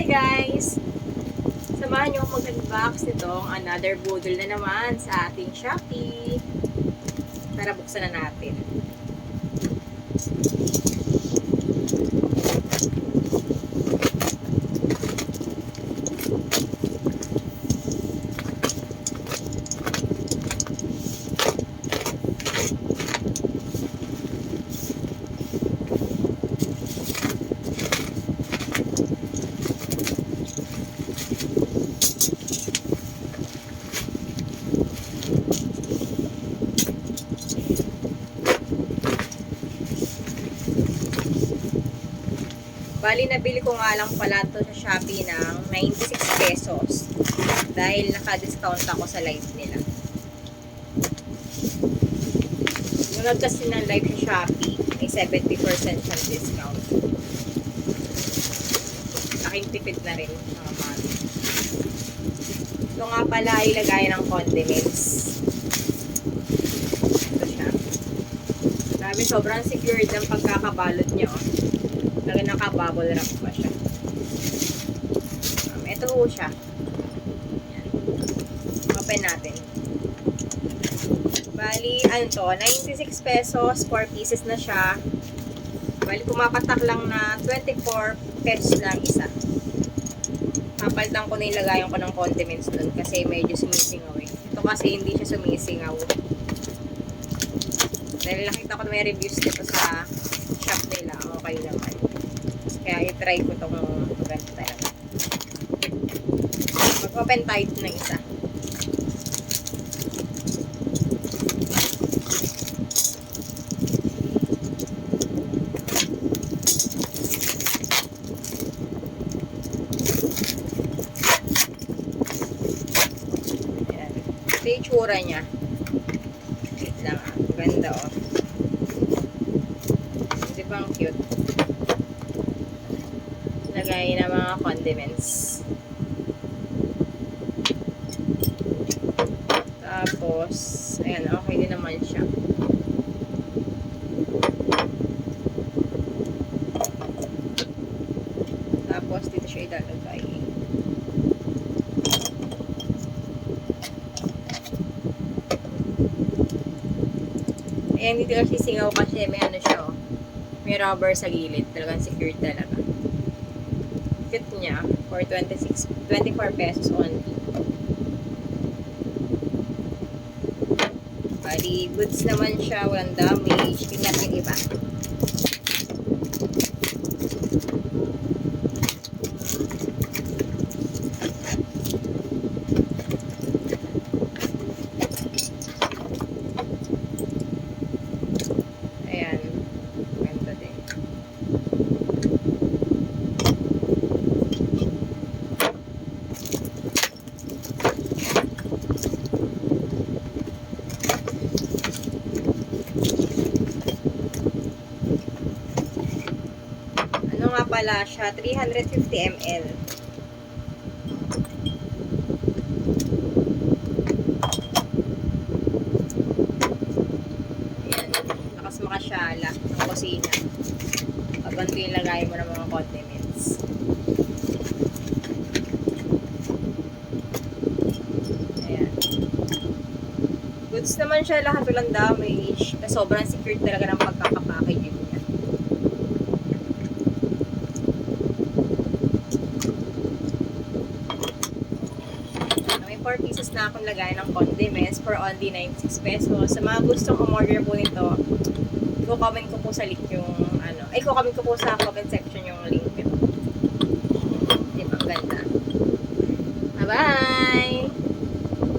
Hi guys! Samahan niyo akong mag-unbox nitong another budol na naman sa ating Shopee. Tara, buksan na natin. Bali, nabili ko nga lang pala ito sa Shopee ng 96 pesos. Dahil naka-discount ako sa live nila. Nunod kasi ng live sa Shopee, may 70% siyang discount. Aking tipid na rin mga mami. Ito nga pala ilagay ng condiments. Ito siya. Grabe, sobrang secured ng pagkakabalot niya. Naka-bubble wrap pa siya. Ito po siya. Yan. Open natin. Bali, ano to? 96 pesos. 4 pieces na siya. Bali, pumapatak lang na 24 pesos lang isa. Papalitan ko na ilagayan ko ng condiments dun kasi medyo sumisingaw eh. Ito kasi hindi siya sumisingaw. Dahil nakita ko na may reviews dito sa shop nila. Okay naman. Kaya i-try ko itong maganda talaga. Mag-open tayo ng isa. Ayan. Ito yung tsura niya. Wait lang ah. Ganda oh. Di ba ang cute? Lagay na mga condiments. Tapos, ayan, okay din naman siya. Tapos, dito siya ilalagay. Ayan, dito kasi singaw kasi may ano siya, oh. May rubber sa gilid. Talagang secure talaga. Cute niya for 24 pesos only. Bali, goods naman siya, walang damage. Tingnan yung iba. Ayan. Ganda din. Ano nga pala siya? 350 ml. Ayan. Lakas makasyala ng kusina. Pag ilagay mo ng mga condiments. Ayan. Goods naman siya, lahat walang damage. Sobrang secure talaga ng pagkakapackaging niya. May 4 pieces na akong lagay ng condiments for only 96 pesos. Sa mga gustong umorder po nito, i-comment ko po sa link yung ano, i-comment ko po sa comment section yung link